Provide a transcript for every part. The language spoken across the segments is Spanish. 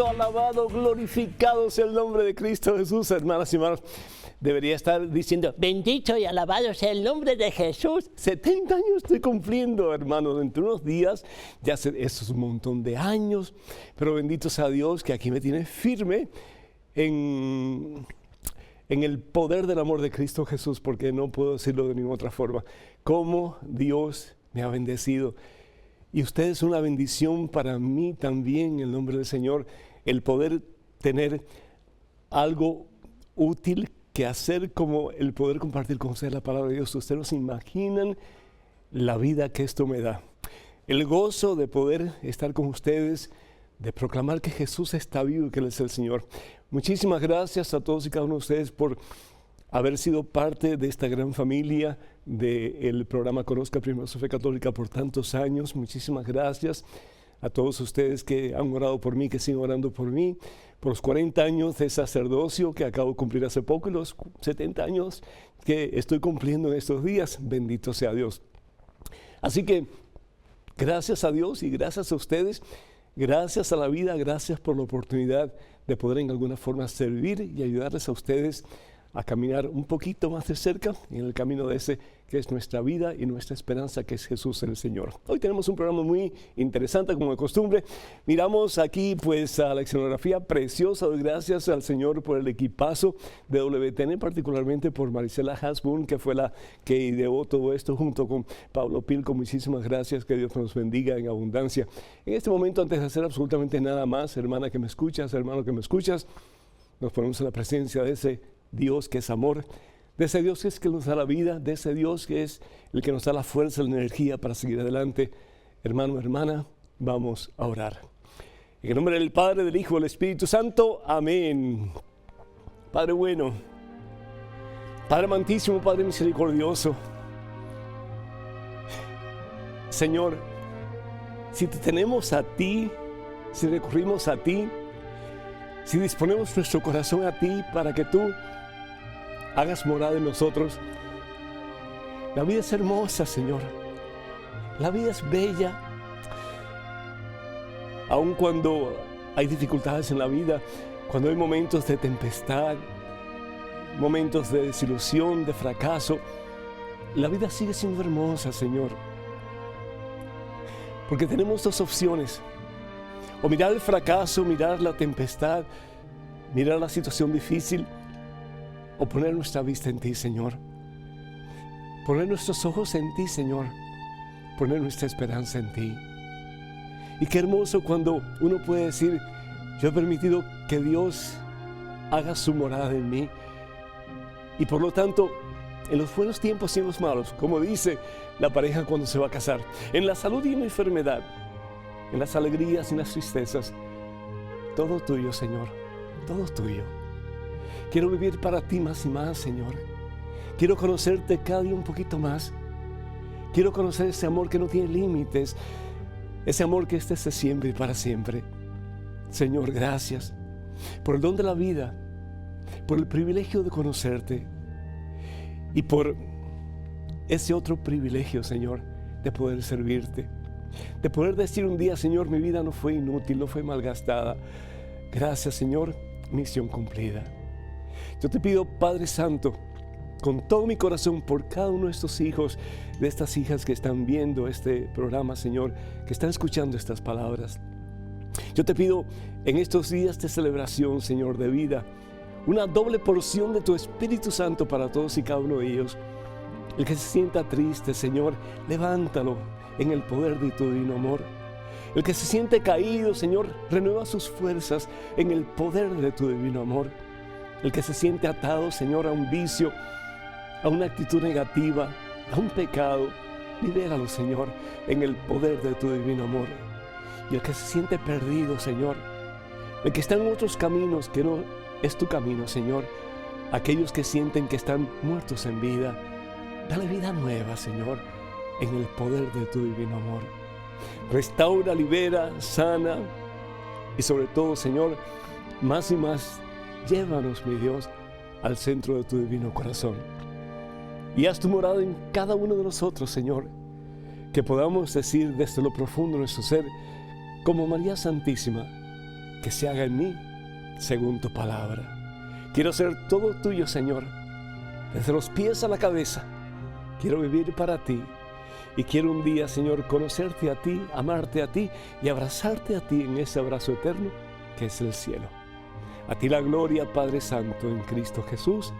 Alabado, glorificado sea el nombre de Cristo Jesús, hermanas y hermanos. Debería estar diciendo, bendito y alabado sea el nombre de Jesús. 70 años estoy cumpliendo, hermanos, entre unos días. Ya eso es un montón de años, pero bendito sea Dios que aquí me tiene firme en el poder del amor de Cristo Jesús, porque no puedo decirlo de ninguna otra forma. Cómo Dios me ha bendecido. Y usted es una bendición para mí también, en el nombre del Señor, el poder tener algo útil que hacer, como el poder compartir con ustedes la palabra de Dios. Ustedes no se imaginan la vida que esto me da. El gozo de poder estar con ustedes, de proclamar que Jesús está vivo y que Él es el Señor. Muchísimas gracias a todos y cada uno de ustedes por haber sido parte de esta gran familia del programa Conozca Primero su Fe Católica por tantos años. Muchísimas gracias a todos ustedes que han orado por mí, que siguen orando por mí, por los 40 años de sacerdocio que acabo de cumplir hace poco y los 70 años que estoy cumpliendo en estos días. Bendito sea Dios. Así que gracias a Dios y gracias a ustedes, gracias a la vida, gracias por la oportunidad de poder en alguna forma servir y ayudarles a ustedes a caminar un poquito más de cerca en el camino de ese que es nuestra vida y nuestra esperanza, que es Jesús el Señor. Hoy tenemos un programa muy interesante, como de costumbre. Miramos aquí pues a la escenografía preciosa. Doy gracias al Señor por el equipazo de WTN, particularmente por Marisela Hasbun, que fue la que ideó todo esto junto con Pablo Pilco. Muchísimas gracias, que Dios nos bendiga en abundancia. En este momento, antes de hacer absolutamente nada más, hermana que me escuchas, hermano que me escuchas, nos ponemos en la presencia de ese Dios que es amor, de ese Dios que es que nos da la vida, de ese Dios que es el que nos da la fuerza, la energía para seguir adelante. Hermano, hermana, vamos a orar. En el nombre del Padre, del Hijo y del Espíritu Santo. Amén. Padre bueno, Padre amantísimo, Padre misericordioso, Señor, si te tenemos a ti, si recurrimos a ti, si disponemos nuestro corazón a ti para que tú hagas morada en nosotros, la vida es hermosa, Señor. La vida es bella. Aun cuando hay dificultades en la vida, cuando hay momentos de tempestad, momentos de desilusión, de fracaso, la vida sigue siendo hermosa, Señor. Porque tenemos dos opciones: o mirar el fracaso, mirar la tempestad, mirar la situación difícil, o poner nuestra vista en ti, Señor. Poner nuestros ojos en ti, Señor. Poner nuestra esperanza en ti. Y qué hermoso cuando uno puede decir: yo he permitido que Dios haga su morada en mí. Y por lo tanto, en los buenos tiempos y en los malos, como dice la pareja cuando se va a casar, en la salud y en la enfermedad, en las alegrías y en las tristezas, todo tuyo, Señor, todo tuyo. Quiero vivir para ti más y más, Señor. Quiero conocerte cada día un poquito más. Quiero conocer ese amor que no tiene límites, ese amor que es desde siempre y para siempre. Señor, gracias por el don de la vida, por el privilegio de conocerte y por ese otro privilegio, Señor, de poder servirte. De poder decir un día: Señor, mi vida no fue inútil, no fue malgastada. Gracias, Señor, misión cumplida. Yo te pido, Padre Santo, con todo mi corazón, por cada uno de estos hijos, de estas hijas que están viendo este programa, Señor, que están escuchando estas palabras. Yo te pido en estos días de celebración, Señor, de vida, una doble porción de tu Espíritu Santo para todos y cada uno de ellos. El que se sienta triste, Señor, levántalo en el poder de tu divino amor. El que se siente caído, Señor, renueva sus fuerzas en el poder de tu divino amor. El que se siente atado, Señor, a un vicio, a una actitud negativa, a un pecado, libéralo, Señor, en el poder de tu divino amor. Y el que se siente perdido, Señor, el que está en otros caminos que no es tu camino, Señor, aquellos que sienten que están muertos en vida, Dale vida nueva, Señor, en el poder de tu divino amor. Restaura, libera, sana y sobre todo, Señor, más y más, llévanos, mi Dios, al centro de tu divino corazón. Y haz tu morada en cada uno de nosotros, Señor, que podamos decir desde lo profundo de nuestro ser, como María Santísima, que se haga en mí según tu palabra. Quiero ser todo tuyo, Señor, desde los pies a la cabeza. Quiero vivir para ti y quiero un día, Señor, conocerte a ti, amarte a ti y abrazarte a ti en ese abrazo eterno que es el cielo. A ti la gloria, Padre Santo, en Cristo Jesús,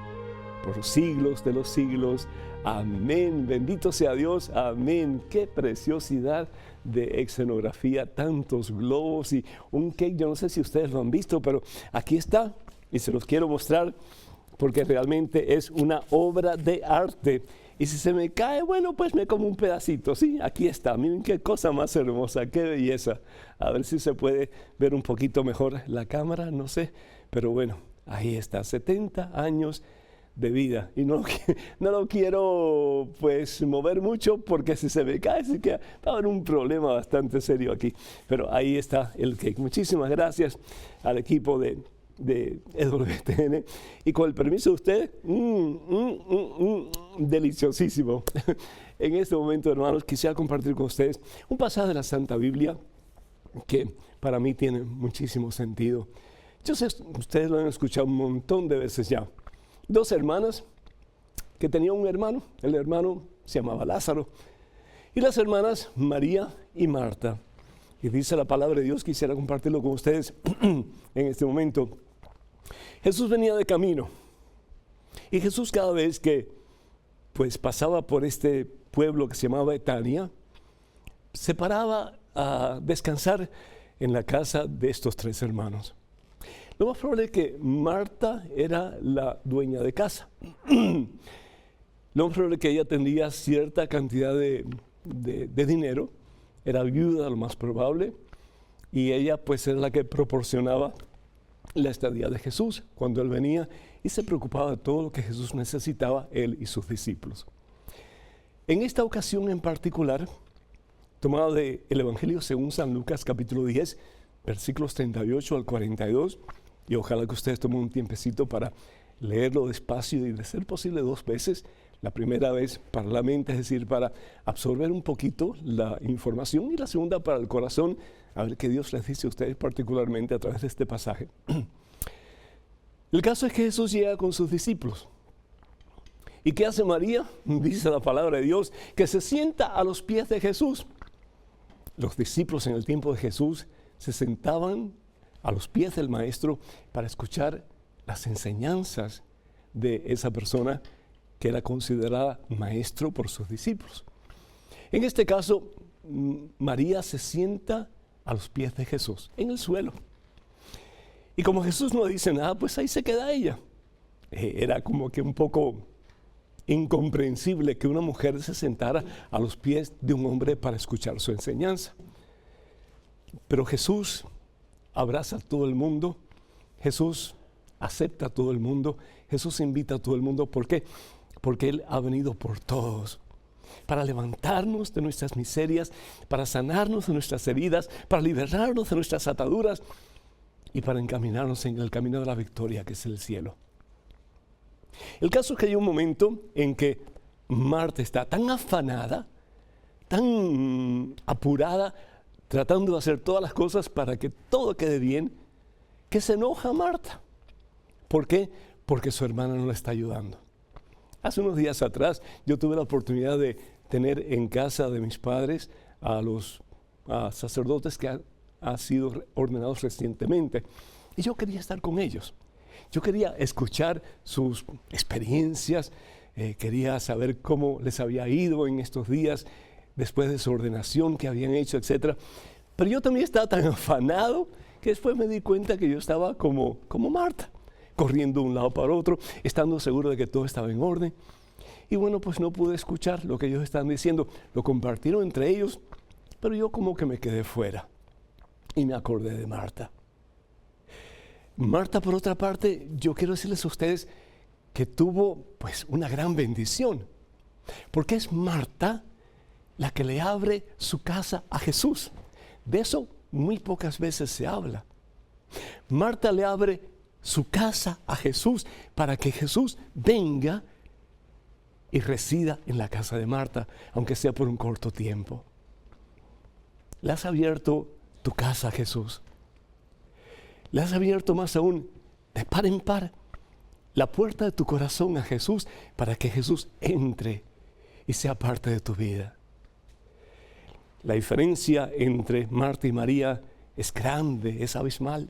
por los siglos de los siglos. Amén. Bendito sea Dios. Amén. Qué preciosidad de escenografía, tantos globos y un cake. Yo no sé si ustedes lo han visto, pero aquí está y se los quiero mostrar porque realmente es una obra de arte. Y si se me cae, bueno, pues me como un pedacito. Sí, aquí está. Miren qué cosa más hermosa, qué belleza. A ver si se puede ver un poquito mejor la cámara, no sé. Pero bueno, ahí está, 70 años de vida. Y no lo quiero pues mover mucho porque si se me cae, sí que va a haber un problema bastante serio aquí. Pero ahí está el cake. Muchísimas gracias al equipo de EWTN. Y con el permiso de ustedes, deliciosísimo. En este momento, hermanos, quisiera compartir con ustedes un pasaje de la Santa Biblia que para mí tiene muchísimo sentido. Yo sé, ustedes lo han escuchado un montón de veces ya. Dos hermanas que tenían un hermano. El hermano se llamaba Lázaro. Y las hermanas María y Marta. Y dice la palabra de Dios, quisiera compartirlo con ustedes en este momento. Jesús venía de camino. Y Jesús cada vez que pues pasaba por este pueblo que se llamaba Betania, se paraba a descansar en la casa de estos tres hermanos. Lo más probable es que Marta era la dueña de casa. Lo más probable es que ella tendría cierta cantidad de dinero, era viuda lo más probable, y ella pues era la que proporcionaba la estadía de Jesús cuando él venía y se preocupaba de todo lo que Jesús necesitaba, él y sus discípulos. En esta ocasión en particular, tomado del Evangelio según San Lucas capítulo 10, versículos 38 al 42, y ojalá que ustedes tomen un tiempecito para leerlo despacio y de ser posible 2 veces. La primera vez para la mente, es decir, para absorber un poquito la información, y la segunda para el corazón, a ver qué Dios les dice a ustedes particularmente a través de este pasaje. El caso es que Jesús llega con sus discípulos. ¿Y qué hace María? Dice la palabra de Dios, que se sienta a los pies de Jesús. Los discípulos en el tiempo de Jesús se sentaban a los pies del Maestro para escuchar las enseñanzas de esa persona que era considerada maestro por sus discípulos. En este caso, María se sienta a los pies de Jesús, en el suelo. Y como Jesús no dice nada, pues ahí se queda ella. Era como que un poco incomprensible que una mujer se sentara a los pies de un hombre para escuchar su enseñanza. Pero Jesús abraza a todo el mundo, Jesús acepta a todo el mundo, Jesús invita a todo el mundo. ¿Por qué? Porque Él ha venido por todos, para levantarnos de nuestras miserias, para sanarnos de nuestras heridas, para liberarnos de nuestras ataduras y para encaminarnos en el camino de la victoria, que es el cielo. El caso es que hay un momento en que Marta está tan afanada, tan apurada, tratando de hacer todas las cosas para que todo quede bien, que se enoja Marta. ¿Por qué? Porque su hermana no le está ayudando. Hace unos días atrás yo tuve la oportunidad de tener en casa de mis padres a los sacerdotes que han sido ordenados recientemente. Y yo quería estar con ellos. Yo quería escuchar sus experiencias, quería saber cómo les había ido en estos días después de su ordenación, qué habían hecho, etc. Pero yo también estaba tan afanado que después me di cuenta que yo estaba como Marta, corriendo de un lado para otro, estando seguro de que todo estaba en orden. Y bueno, pues no pude escuchar lo que ellos estaban diciendo. Lo compartieron entre ellos, pero yo como que me quedé fuera. Y me acordé de Marta. Marta, por otra parte, yo quiero decirles a ustedes que tuvo pues una gran bendición. Porque es Marta la que le abre su casa a Jesús. De eso muy pocas veces se habla. Marta le abre su casa a Jesús para que Jesús venga y resida en la casa de Marta, aunque sea por un corto tiempo. ¿Le has abierto tu casa a Jesús? ¿Le has abierto más aún, de par en par, la puerta de tu corazón a Jesús para que Jesús entre y sea parte de tu vida? La diferencia entre Marta y María es grande, es abismal.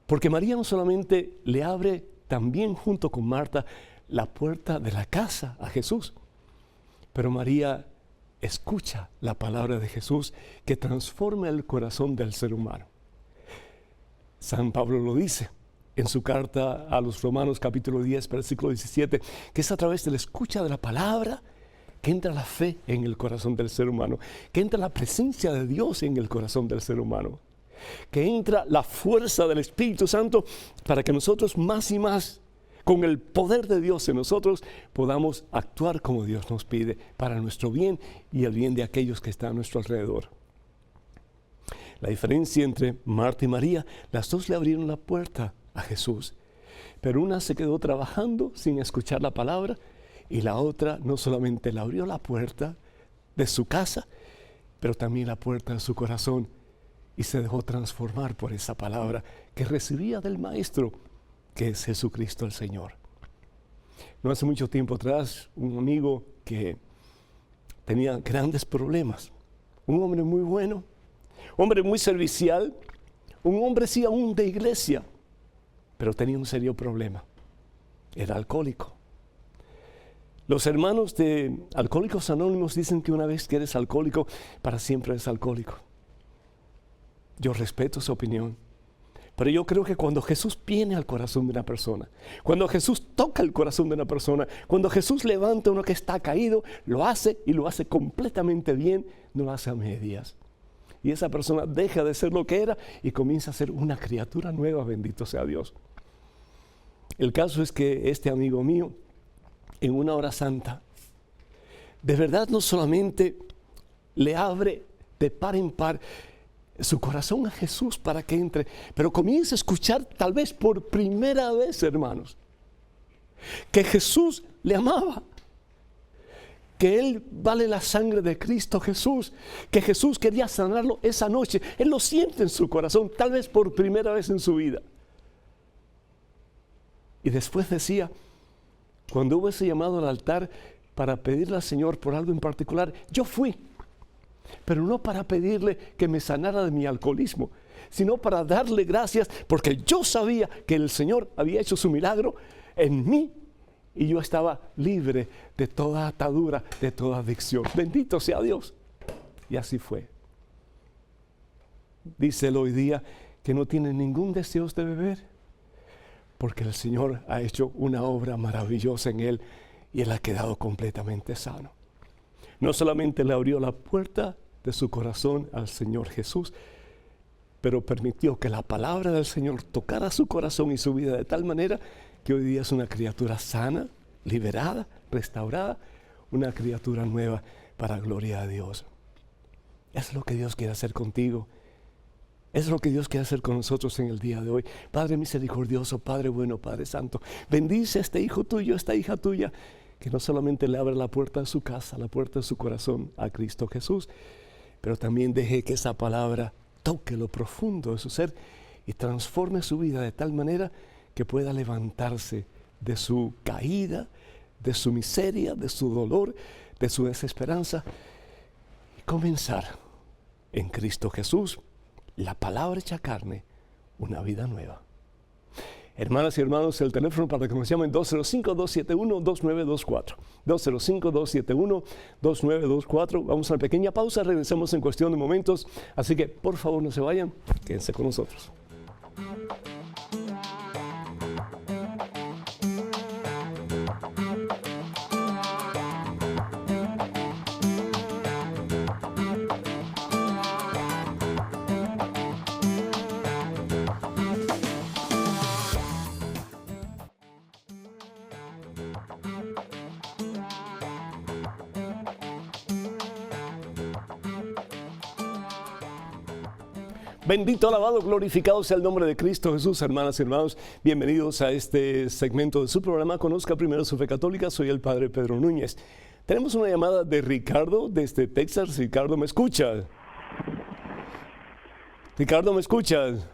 Porque María no solamente le abre también junto con Marta la puerta de la casa a Jesús, pero María escucha la palabra de Jesús que transforma el corazón del ser humano. San Pablo lo dice en su carta a los Romanos capítulo 10, versículo 17, que es a través de la escucha de la palabra que entra la fe en el corazón del ser humano, que entra la presencia de Dios en el corazón del ser humano, que entra la fuerza del Espíritu Santo para que nosotros más y más, con el poder de Dios en nosotros, podamos actuar como Dios nos pide para nuestro bien y el bien de aquellos que están a nuestro alrededor. La diferencia entre Marta y María, las dos le abrieron la puerta a Jesús, pero una se quedó trabajando sin escuchar la palabra y la otra no solamente le abrió la puerta de su casa, pero también la puerta de su corazón y se dejó transformar por esa palabra que recibía del Maestro, que es Jesucristo el Señor. No hace mucho tiempo atrás, un amigo que tenía grandes problemas, un hombre muy bueno, hombre muy servicial, un hombre sí aún de iglesia, pero tenía un serio problema, era alcohólico. Los hermanos de Alcohólicos Anónimos dicen que una vez que eres alcohólico, para siempre eres alcohólico. Yo respeto su opinión, pero yo creo que cuando Jesús viene al corazón de una persona, cuando Jesús toca el corazón de una persona, cuando Jesús levanta a uno que está caído, lo hace y lo hace completamente bien, no lo hace a medias. Y esa persona deja de ser lo que era y comienza a ser una criatura nueva, bendito sea Dios. El caso es que este amigo mío, en una hora santa, de verdad no solamente le abre de par en par su corazón a Jesús para que entre, pero comienza a escuchar tal vez por primera vez, hermanos, que Jesús le amaba, que Él vale la sangre de Cristo Jesús, que Jesús quería sanarlo esa noche. Él lo siente en su corazón, tal vez por primera vez en su vida. Y después decía, cuando hubo ese llamado al altar para pedirle al Señor por algo en particular, yo fui, pero no para pedirle que me sanara de mi alcoholismo, sino para darle gracias porque yo sabía que el Señor había hecho su milagro en mí y yo estaba libre de toda atadura, de toda adicción. Bendito sea Dios. Y así fue. Dice él hoy día que no tiene ningún deseo de beber, porque el Señor ha hecho una obra maravillosa en él y él ha quedado completamente sano. No solamente le abrió la puerta de su corazón al Señor Jesús, pero permitió que la palabra del Señor tocara su corazón y su vida de tal manera que hoy día es una criatura sana, liberada, restaurada, una criatura nueva para gloria a Dios. Es lo que Dios quiere hacer contigo. Es lo que Dios quiere hacer con nosotros en el día de hoy. Padre misericordioso, Padre bueno, Padre santo, bendice a este hijo tuyo, a esta hija tuya, que no solamente le abre la puerta de su casa, la puerta de su corazón a Cristo Jesús, pero también deje que esa palabra toque lo profundo de su ser y transforme su vida de tal manera que pueda levantarse de su caída, de su miseria, de su dolor, de su desesperanza y comenzar en Cristo Jesús, la palabra hecha carne, una vida nueva. Hermanas y hermanos, el teléfono para que nos llamen 205-271-2924. 205-271-2924. Vamos a una pequeña pausa, regresamos en cuestión de momentos. Así que, por favor, no se vayan, quédense con nosotros. Bendito, alabado, glorificado sea el nombre de Cristo Jesús. Hermanas y hermanos, bienvenidos a este segmento de su programa Conozca Primero su Fe Católica. Soy el Padre Pedro Núñez. Tenemos una llamada de Ricardo desde Texas. Ricardo, ¿me escuchas? Ricardo, ¿me escuchas?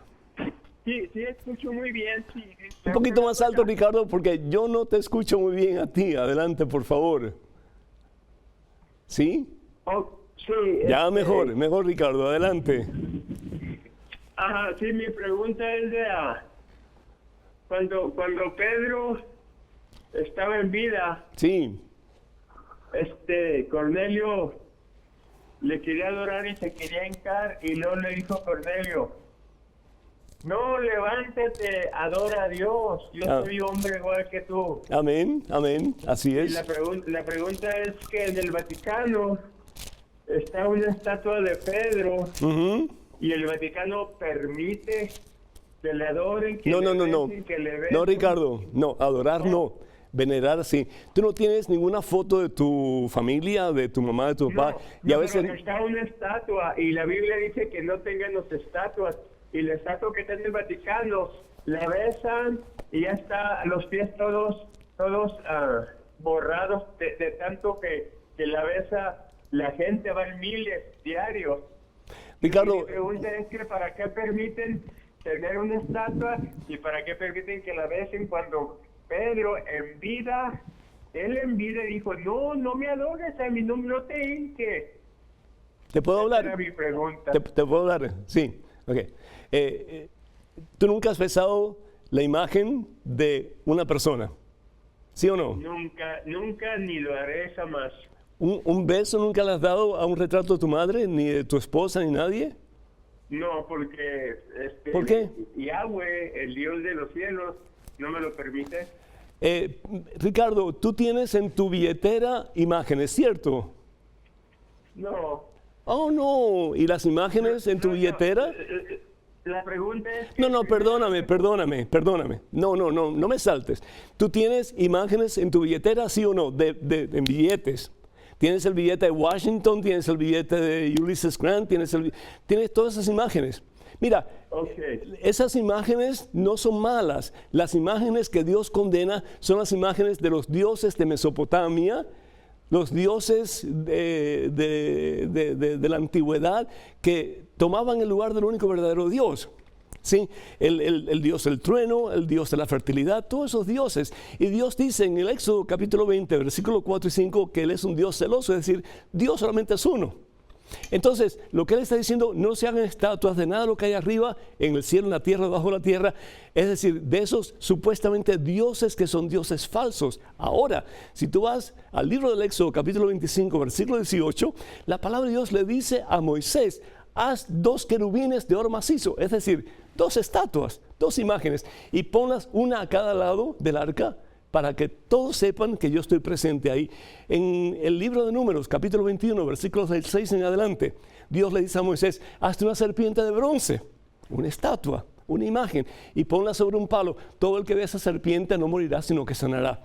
Sí, escucho muy bien. Sí. Un poquito más alto, Ricardo, porque yo no te escucho muy bien a ti. Adelante, por favor. ¿Sí? Oh, sí. Ya mejor, Ricardo, adelante. Ajá, sí, mi pregunta es de cuando Pedro estaba en vida, Sí, Cornelio le quería adorar y se quería hincar, y luego le dijo Cornelio: no, levántate, adora a Dios, yo soy hombre igual que tú. amén, así Y es. la pregunta es que en el Vaticano está una estatua de Pedro, Ujú. y el Vaticano permite que le adoren, que No, le no. besen, que le besen. No, Ricardo, no, adorar no, venerar sí. Tú no tienes ninguna foto de tu familia, de tu mamá, de tu papá. Y a No, veces, pero está una estatua, y la Biblia dice que no tengan las estatuas, y la estatua que está en el Vaticano la besan y ya está los pies todos borrados de tanto que la besa la gente, van miles diarios. Ricardo, Mi pregunta es que ¿para qué permiten tener una estatua y para qué permiten que la besen cuando Pedro en vida dijo: no me adores a mí, no te hinques? ¿te puedo Esa hablar? era mi pregunta. ¿Te puedo hablar? Sí, ok. ¿Tú nunca has besado la imagen de una persona? ¿Sí o no? Nunca ni lo haré jamás. ¿Un beso nunca le has dado a un retrato de tu madre, ni de tu esposa, ni nadie? No, porque ¿Por qué? Yahweh, el Dios de los cielos, no me lo permite. Ricardo, tú tienes en tu billetera imágenes, ¿cierto? No. Oh, no. ¿Y las imágenes en tu billetera? La pregunta es que No, perdóname. No me saltes. ¿Tú tienes imágenes en tu billetera, sí o no? En billetes. Tienes el billete de Washington, tienes el billete de Ulysses Grant, tienes todas esas imágenes. Mira, esas imágenes no son malas. Las imágenes que Dios condena son las imágenes de los dioses de Mesopotamia, los dioses de la antigüedad que tomaban el lugar del único verdadero Dios. ¿Sí? El dios del trueno, el dios de la fertilidad, todos esos dioses. Y Dios dice en el Éxodo capítulo 20, versículos 4 y 5, que Él es un Dios celoso, es decir, Dios solamente es uno. Entonces, lo que Él está diciendo: no se hagan estatuas de nada de lo que hay arriba, en el cielo, en la tierra, debajo de la tierra. Es decir, de esos supuestamente dioses que son dioses falsos. Ahora, si tú vas al libro del Éxodo capítulo 25, versículo 18, la palabra de Dios le dice a Moisés: haz 2 querubines de oro macizo, es decir, 2 estatuas, 2 imágenes, y ponlas una a cada lado del arca, para que todos sepan que yo estoy presente ahí. En el libro de Números, capítulo 21, versículos 6 en adelante, Dios le dice a Moisés: hazte una serpiente de bronce, una estatua, una imagen, y ponla sobre un palo. Todo el que vea esa serpiente no morirá, sino que sanará.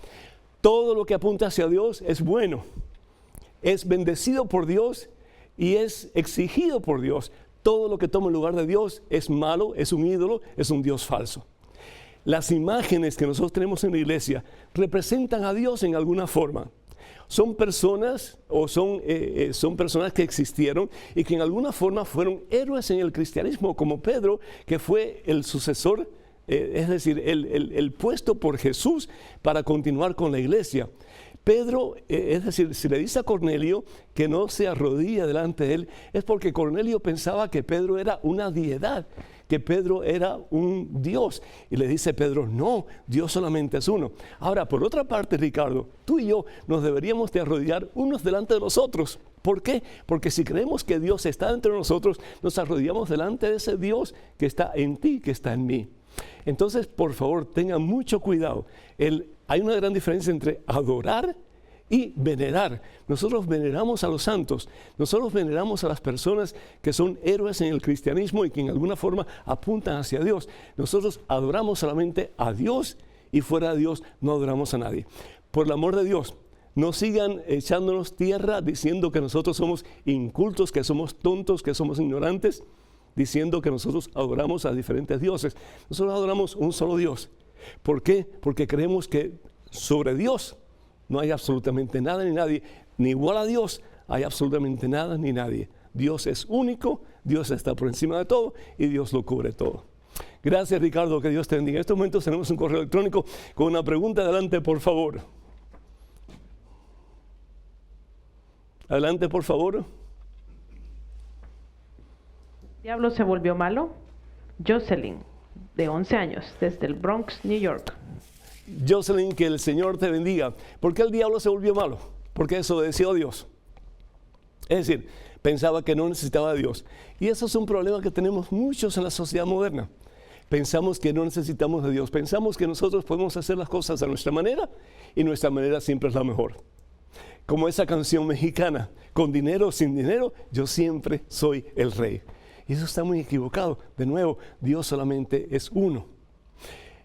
Todo lo que apunta hacia Dios es bueno, es bendecido por Dios y es exigido por Dios. Todo lo que toma el lugar de Dios es malo, es un ídolo, es un Dios falso. Las imágenes que nosotros tenemos en la iglesia representan a Dios en alguna forma. Son personas son personas que existieron y que en alguna forma fueron héroes en el cristianismo, como Pedro, que fue el sucesor, es decir, el puesto por Jesús para continuar con la iglesia. Pedro, es decir, si le dice a Cornelio que no se arrodilla delante de él, es porque Cornelio pensaba que Pedro era una deidad, que Pedro era un Dios. Y le dice Pedro: no, Dios solamente es uno. Ahora, por otra parte, Ricardo, tú y yo nos deberíamos de arrodillar unos delante de los otros. ¿Por qué? Porque si creemos que Dios está entre nosotros, nos arrodillamos delante de ese Dios que está en ti, que está en mí. Entonces, por favor, tengan mucho cuidado. Hay una gran diferencia entre adorar y venerar. Nosotros veneramos a los santos, nosotros veneramos a las personas que son héroes en el cristianismo y que en alguna forma apuntan hacia Dios. Nosotros adoramos solamente a Dios, y fuera de Dios no adoramos a nadie. Por el amor de Dios, no sigan echándonos tierra diciendo que nosotros somos incultos, que somos tontos, que somos ignorantes. diciendo que nosotros adoramos a diferentes dioses. Nosotros adoramos un solo Dios. ¿Por qué? Porque creemos que sobre Dios no hay absolutamente nada ni nadie, ni igual a Dios hay absolutamente nada ni nadie. Dios es único, Dios está por encima de todo y Dios lo cubre todo. Gracias, Ricardo, que Dios te bendiga. En estos momentos tenemos un correo electrónico con una pregunta. Adelante, por favor. Adelante, por favor. ¿El diablo se volvió malo? Jocelyn, de 11 años, desde el Bronx, New York. Jocelyn, que el Señor te bendiga. ¿Por qué el diablo se volvió malo? Porque desobedeció a Dios. Es decir, pensaba que no necesitaba a Dios. Y eso es un problema que tenemos muchos en la sociedad moderna. Pensamos que no necesitamos de Dios. Pensamos que nosotros podemos hacer las cosas a nuestra manera y nuestra manera siempre es la mejor. Como esa canción mexicana, con dinero o sin dinero, yo siempre soy el rey. Y eso está muy equivocado. De nuevo, Dios solamente es uno.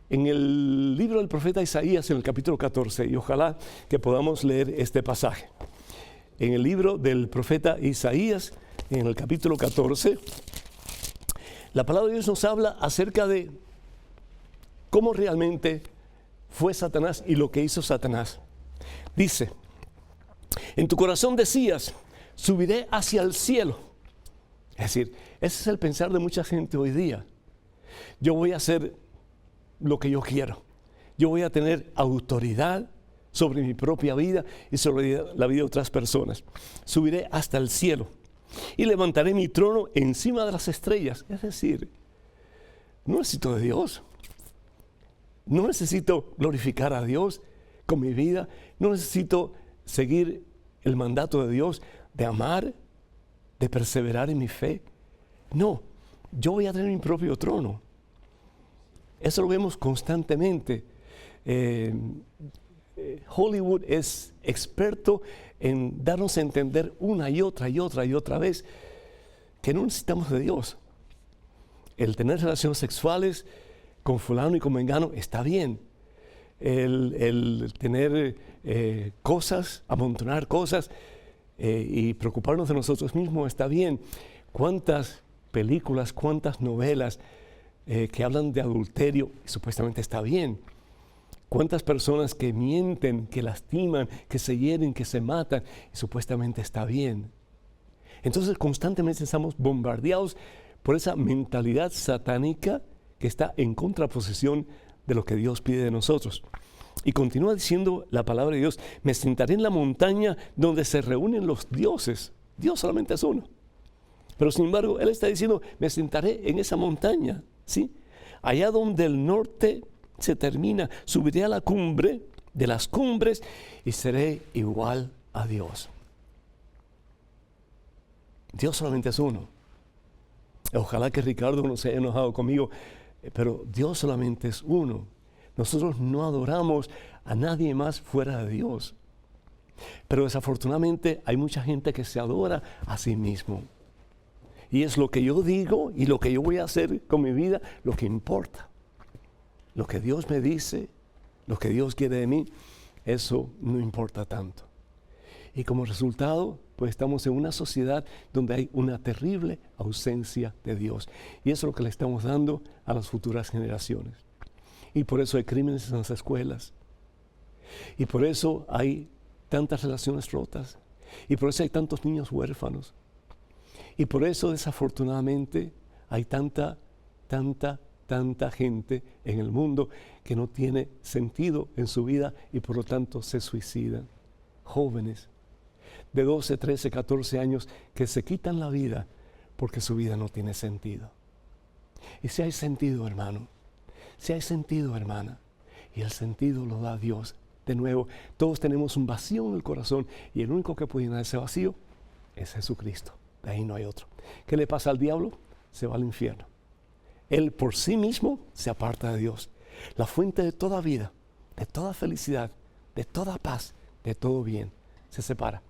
En el libro del profeta Isaías, en el capítulo 14, y ojalá que podamos leer este pasaje. En el libro del profeta Isaías, en el capítulo 14, la palabra de Dios nos habla acerca de cómo realmente fue Satanás y lo que hizo Satanás. Dice, en tu corazón decías, subiré hacia el cielo. Es decir, ese es el pensar de mucha gente hoy día. Yo voy a hacer lo que yo quiero. Yo voy a tener autoridad sobre mi propia vida y sobre la vida de otras personas. Subiré hasta el cielo y levantaré mi trono encima de las estrellas. Es decir, no necesito de Dios. No necesito glorificar a Dios con mi vida. No necesito seguir el mandato de Dios de amar, de perseverar en mi fe. No, yo voy a tener mi propio trono. Eso lo vemos constantemente. Hollywood es experto en darnos a entender una y otra vez que no necesitamos de Dios. El tener relaciones sexuales con fulano y con mengano está bien. El tener cosas, amontonar cosas y preocuparnos de nosotros mismos está bien. ¿Cuántas películas, cuántas novelas que hablan de adulterio y supuestamente está bien? ¿Cuántas personas que mienten, que lastiman, que se hieren, que se matan y supuestamente está bien? Entonces constantemente estamos bombardeados por esa mentalidad satánica que está en contraposición de lo que Dios pide de nosotros. Y continúa diciendo la palabra de Dios, me sentaré en la montaña donde se reúnen los dioses. Dios solamente es uno. Pero sin embargo, Él está diciendo, me sentaré en esa montaña, ¿sí? Allá donde el norte se termina, subiré a la cumbre de las cumbres y seré igual a Dios. Dios solamente es uno. Ojalá que Ricardo no se haya enojado conmigo, pero Dios solamente es uno. Nosotros no adoramos a nadie más fuera de Dios. Pero desafortunadamente hay mucha gente que se adora a sí mismo. Y es lo que yo digo y lo que yo voy a hacer con mi vida lo que importa. Lo que Dios me dice, lo que Dios quiere de mí, eso no importa tanto. Y como resultado, pues estamos en una sociedad donde hay una terrible ausencia de Dios. Y eso es lo que le estamos dando a las futuras generaciones. Y por eso hay crímenes en las escuelas. Y por eso hay tantas relaciones rotas. Y por eso hay tantos niños huérfanos. Y por eso, desafortunadamente, hay tanta gente en el mundo que no tiene sentido en su vida y por lo tanto se suicidan. Jóvenes de 12, 13, 14 años que se quitan la vida porque su vida no tiene sentido. Y si hay sentido, hermano, si hay sentido, hermana, y el sentido lo da Dios. De nuevo, todos tenemos un vacío en el corazón y el único que puede llenar ese vacío es Jesucristo. De ahí no hay otro. ¿Qué le pasa al diablo? Se va al infierno. Él por sí mismo se aparta de Dios. La fuente de toda vida, de toda felicidad, de toda paz, de todo bien, se separa.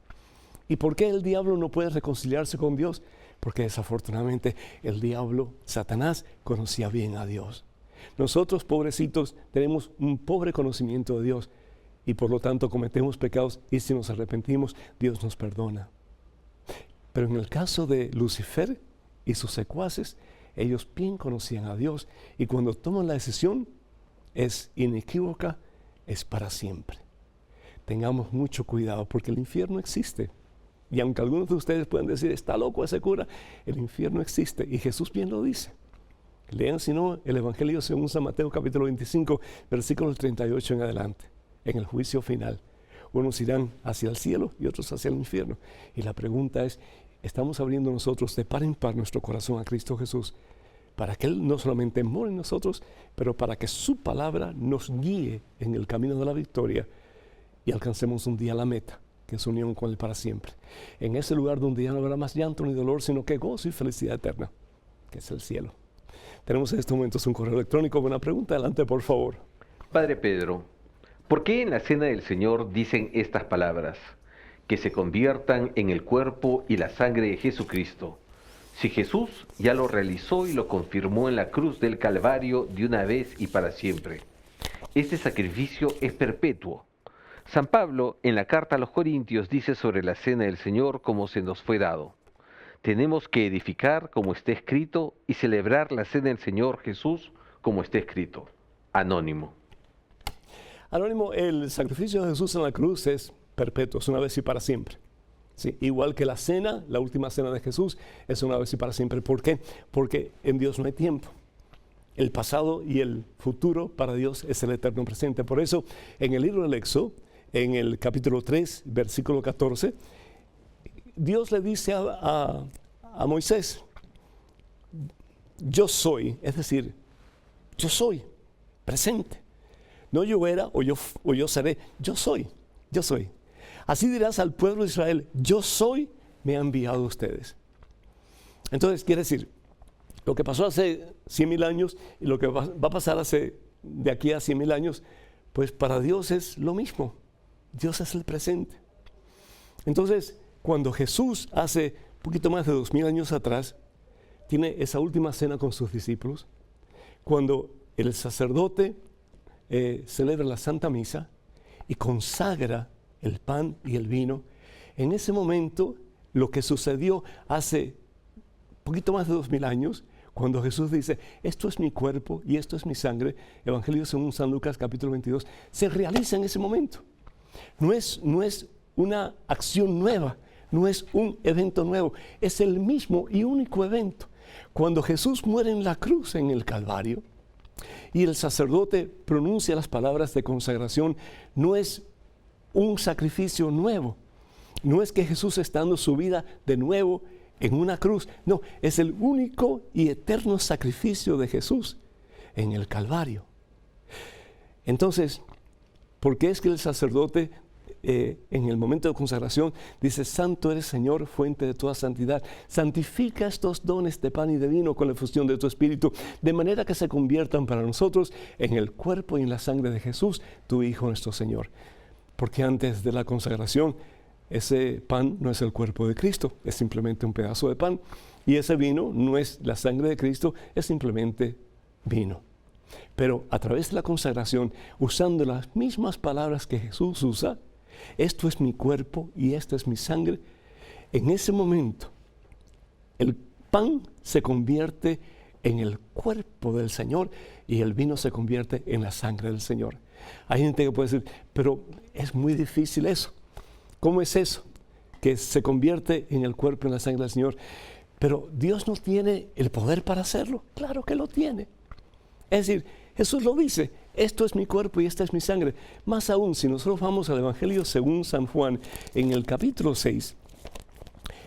¿Y por qué el diablo no puede reconciliarse con Dios? Porque desafortunadamente el diablo, Satanás, conocía bien a Dios. Nosotros, pobrecitos, tenemos un pobre conocimiento de Dios y por lo tanto cometemos pecados y si nos arrepentimos, Dios nos perdona. Pero en el caso de Lucifer y sus secuaces, ellos bien conocían a Dios, y cuando toman la decisión es inequívoca, es para siempre. Tengamos mucho cuidado porque el infierno existe. Y aunque algunos de ustedes puedan decir, está loco ese cura, el infierno existe. Y Jesús bien lo dice. Lean si no el Evangelio según San Mateo capítulo 25, versículos 38 en adelante. En el juicio final, unos irán hacia el cielo y otros hacia el infierno. Y la pregunta es, ¿estamos abriendo nosotros de par en par nuestro corazón a Cristo Jesús? Para que Él no solamente more en nosotros, pero para que su palabra nos guíe en el camino de la victoria y alcancemos un día la meta, que es unión con Él para siempre. En ese lugar donde ya no habrá más llanto ni dolor, sino que gozo y felicidad eterna, que es el cielo. Tenemos en estos momentos un correo electrónico. Buena pregunta, adelante por favor. Padre Pedro, ¿por qué en la Cena del Señor dicen estas palabras? Que se conviertan en el cuerpo y la sangre de Jesucristo. Si Jesús ya lo realizó y lo confirmó en la cruz del Calvario de una vez y para siempre. Este sacrificio es perpetuo. San Pablo, en la carta a los Corintios, dice sobre la Cena del Señor como se nos fue dado. Tenemos que edificar como está escrito y celebrar la Cena del Señor Jesús como está escrito. Anónimo. Anónimo, el sacrificio de Jesús en la cruz es perpetuo, es una vez y para siempre. Sí, igual que la cena, la última cena de Jesús, es una vez y para siempre. ¿Por qué? Porque en Dios no hay tiempo. El pasado y el futuro para Dios es el eterno presente. Por eso, en el libro del Éxodo, en el capítulo 3, versículo 14, Dios le dice a Moisés, yo soy, es decir, yo soy presente. No yo era o yo seré, yo soy. Así dirás al pueblo de Israel, yo soy, me ha enviado a ustedes. Entonces quiere decir, lo que pasó hace 100,000 años y lo que va a pasar de aquí a 100,000 años, pues para Dios es lo mismo. Dios es el presente. Entonces, cuando Jesús hace un poquito más de 2,000 años atrás, tiene esa última cena con sus discípulos, cuando el sacerdote celebra la Santa Misa y consagra el pan y el vino, en ese momento lo que sucedió hace un poquito más de 2,000 años, cuando Jesús dice, esto es mi cuerpo y esto es mi sangre, Evangelio según San Lucas capítulo 22, se realiza en ese momento. No es una acción nueva, no es un evento nuevo, es el mismo y único evento. Cuando Jesús muere en la cruz en el Calvario y el sacerdote pronuncia las palabras de consagración, no es un sacrificio nuevo, no es que Jesús está dando su vida de nuevo en una cruz, no, es el único y eterno sacrificio de Jesús en el Calvario. Entonces, ¿por qué es que el sacerdote en el momento de consagración dice, santo eres Señor, fuente de toda santidad, santifica estos dones de pan y de vino con la efusión de tu Espíritu, de manera que se conviertan para nosotros en el cuerpo y en la sangre de Jesús, tu Hijo nuestro Señor? Porque antes de la consagración, ese pan no es el cuerpo de Cristo, es simplemente un pedazo de pan, y ese vino no es la sangre de Cristo, es simplemente vino. Pero a través de la consagración, usando las mismas palabras que Jesús usa, esto es mi cuerpo y esta es mi sangre, en ese momento el pan se convierte en el cuerpo del Señor y el vino se convierte en la sangre del Señor. Hay gente que puede decir, pero es muy difícil eso. ¿Cómo es eso? Que se convierte en el cuerpo y en la sangre del Señor. Pero Dios no tiene el poder para hacerlo. Claro que lo tiene. Es decir, Jesús lo dice, esto es mi cuerpo y esta es mi sangre. Más aún, si nosotros vamos al Evangelio según San Juan, en el capítulo 6,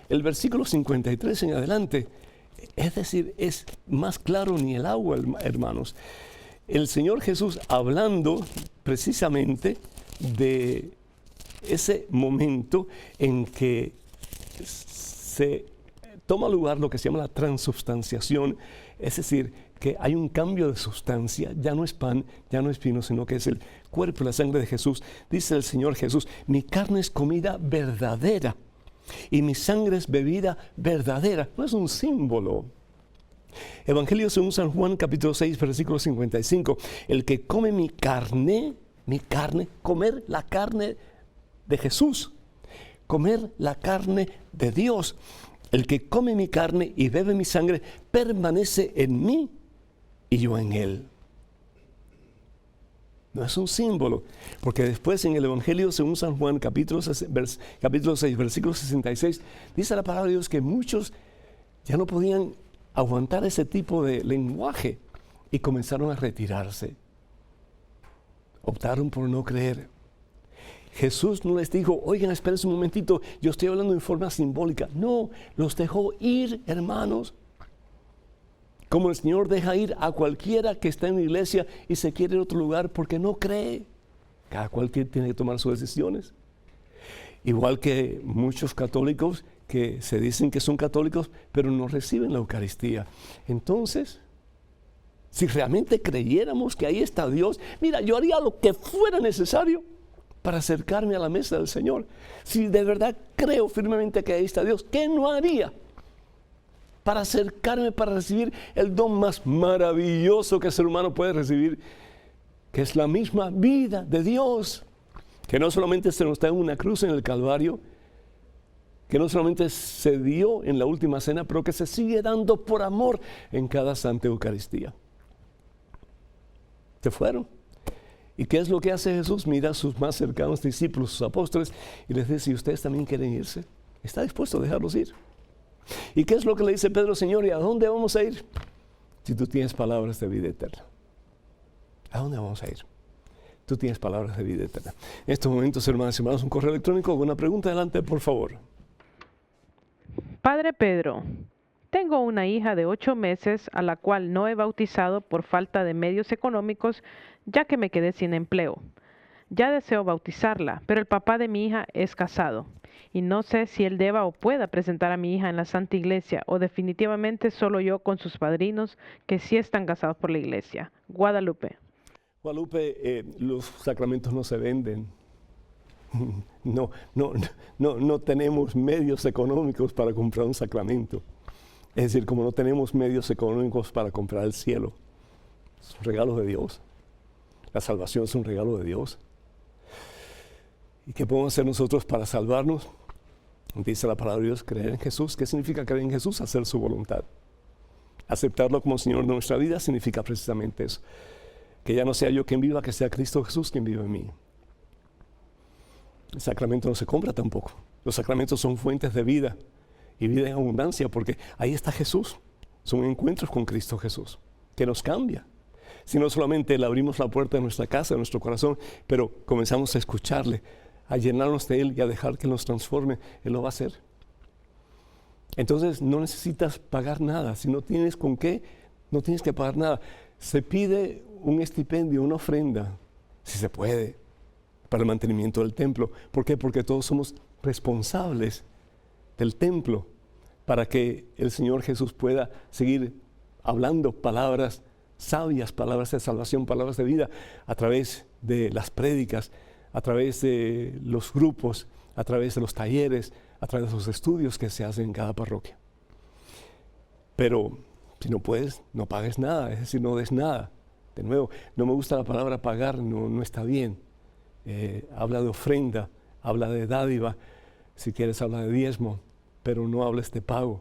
el versículo 53 en adelante, es decir, es más claro ni el agua, hermanos. El Señor Jesús hablando precisamente de ese momento en que se toma lugar lo que se llama la transubstanciación, es decir, que hay un cambio de sustancia, ya no es pan, ya no es vino, sino que es el cuerpo y la sangre de Jesús. Dice el Señor Jesús, mi carne es comida verdadera y mi sangre es bebida verdadera. No es un símbolo. Evangelio según San Juan, capítulo 6, versículo 55. El que come mi carne, comer la carne de Jesús, comer la carne de Dios, El que come mi carne y bebe mi sangre permanece en mí y yo en él. No es un símbolo, porque después en el Evangelio según San Juan, capítulo 6, versículo 66, dice la palabra de Dios que muchos ya no podían aguantar ese tipo de lenguaje y comenzaron a retirarse. Optaron por no creer. Jesús no les dijo, oigan, espérense un momentito, yo estoy hablando en forma simbólica. No, los dejó ir, hermanos. Como el Señor deja ir a cualquiera que está en la iglesia y se quiere ir a otro lugar porque no cree. Cada cual tiene que tomar sus decisiones. Igual que muchos católicos que se dicen que son católicos, pero no reciben la Eucaristía. Entonces, si realmente creyéramos que ahí está Dios, mira, yo haría lo que fuera necesario para acercarme a la mesa del Señor. Si de verdad creo firmemente que ahí está Dios, ¿qué no haría para acercarme, para recibir el don más maravilloso que el ser humano puede recibir, que es la misma vida de Dios, que no solamente se nos da en una cruz en el Calvario, que no solamente se dio en la última cena, pero que se sigue dando por amor en cada Santa Eucaristía? Se fueron. ¿Y qué es lo que hace Jesús? Mira a sus más cercanos discípulos, sus apóstoles, y les dice, si ustedes también quieren irse, está dispuesto a dejarlos ir. ¿Y qué es lo que le dice Pedro? Señor, ¿y a dónde vamos a ir? Si tú tienes palabras de vida eterna. ¿A dónde vamos a ir? Tú tienes palabras de vida eterna. En estos momentos, hermanos y hermanos, un correo electrónico, una pregunta adelante, por favor. Padre Pedro, tengo una hija de 8 meses a la cual no he bautizado por falta de medios económicos, ya que me quedé sin empleo. Ya deseo bautizarla, pero el papá de mi hija es casado y no sé si él deba o pueda presentar a mi hija en la Santa Iglesia o definitivamente solo yo con sus padrinos que sí están casados por la iglesia. Guadalupe. Guadalupe, los sacramentos no se venden. No tenemos medios económicos para comprar un sacramento. Es decir, como no tenemos medios económicos para comprar el cielo. Es un regalo de Dios. La salvación es un regalo de Dios. ¿Y qué podemos hacer nosotros para salvarnos? Dice la palabra de Dios, creer en Jesús. ¿Qué significa creer en Jesús? Hacer su voluntad. Aceptarlo como Señor de nuestra vida significa precisamente eso. Que ya no sea yo quien viva, que sea Cristo Jesús quien vive en mí. El sacramento no se compra tampoco. Los sacramentos son fuentes de vida y vida en abundancia, porque ahí está Jesús. Son encuentros con Cristo Jesús, que nos cambia. Si no solamente le abrimos la puerta de nuestra casa, de nuestro corazón, pero comenzamos a escucharle, a llenarnos de Él y a dejar que nos transforme, Él lo va a hacer. Entonces no necesitas pagar nada. Si no tienes con qué, no tienes que pagar nada. Se pide un estipendio, una ofrenda, si se puede, para el mantenimiento del templo. ¿Por qué? Porque todos somos responsables del templo para que el Señor Jesús pueda seguir hablando palabras sabias, palabras de salvación, palabras de vida a través de las prédicas, a través de los grupos, a través de los talleres, a través de los estudios que se hacen en cada parroquia. Pero si no puedes, no pagues nada, es decir, no des nada. De nuevo, no me gusta la palabra pagar, no está bien. Habla de ofrenda, habla de dádiva, si quieres habla de diezmo, pero no hables de pago.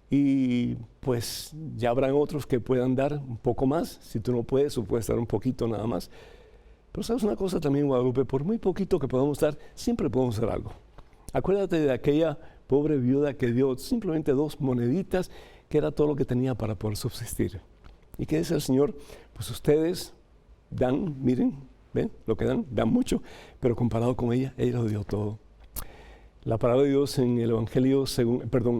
Y pues ya habrán otros que puedan dar un poco más, si tú no puedes o puedes dar un poquito nada más. Pero sabes una cosa también, Guadalupe, por muy poquito que podamos dar, siempre podemos dar algo. Acuérdate de aquella pobre viuda que dio simplemente 2 moneditas, que era todo lo que tenía para poder subsistir. ¿Y qué dice el Señor? Pues ustedes dan, miren, ven lo que dan mucho, pero comparado con ella lo dio todo. La palabra de Dios en el Evangelio,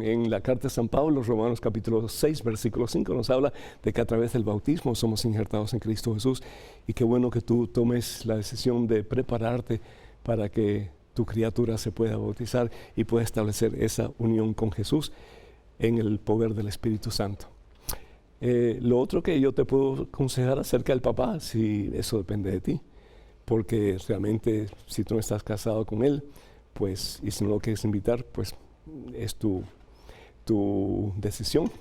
en la carta de San Pablo, Romanos capítulo 6, versículo 5, nos habla de que a través del bautismo somos injertados en Cristo Jesús, y qué bueno que tú tomes la decisión de prepararte para que tu criatura se pueda bautizar y pueda establecer esa unión con Jesús en el poder del Espíritu Santo. Lo otro que yo te puedo aconsejar acerca del papá, si eso depende de ti, porque realmente si tú no estás casado con él, pues, y si no lo quieres invitar, pues es tu decisión,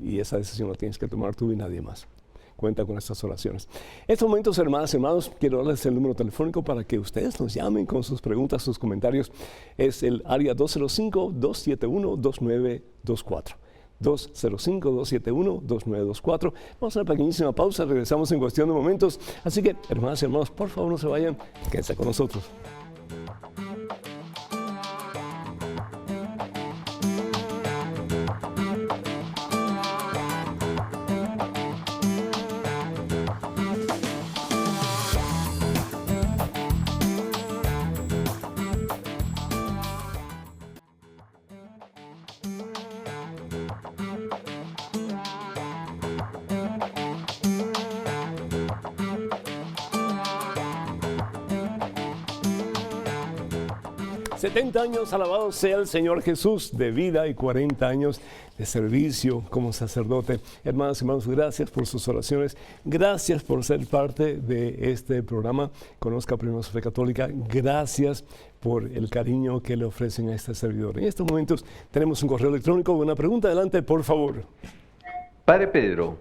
y esa decisión la tienes que tomar tú y nadie más. Cuenta con estas oraciones. En estos momentos, hermanas y hermanos, quiero darles el número telefónico para que ustedes nos llamen con sus preguntas, sus comentarios. Es el área 205-271-2924. 205-271-2924. Vamos a una pequeñísima pausa, regresamos en cuestión de momentos. Así que, hermanas y hermanos, por favor no se vayan, quédense con nosotros. ...70 años, alabado sea el Señor Jesús, de vida y 40 años de servicio como sacerdote. Hermanas y hermanos, gracias por sus oraciones, gracias por ser parte de este programa, Conozca Primero su Fe Católica, gracias por el cariño que le ofrecen a este servidor. En estos momentos tenemos un correo electrónico, una pregunta, adelante, por favor. Padre Pedro,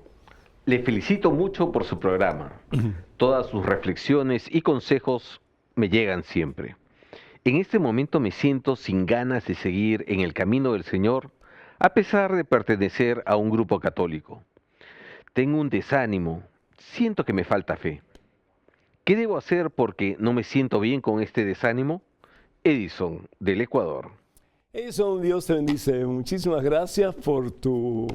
le felicito mucho por su programa. Todas sus reflexiones y consejos me llegan siempre. En este momento me siento sin ganas de seguir en el camino del Señor, a pesar de pertenecer a un grupo católico. Tengo un desánimo, siento que me falta fe. ¿Qué debo hacer porque no me siento bien con este desánimo? Edison, del Ecuador. Edison, Dios te bendice. Muchísimas gracias por tu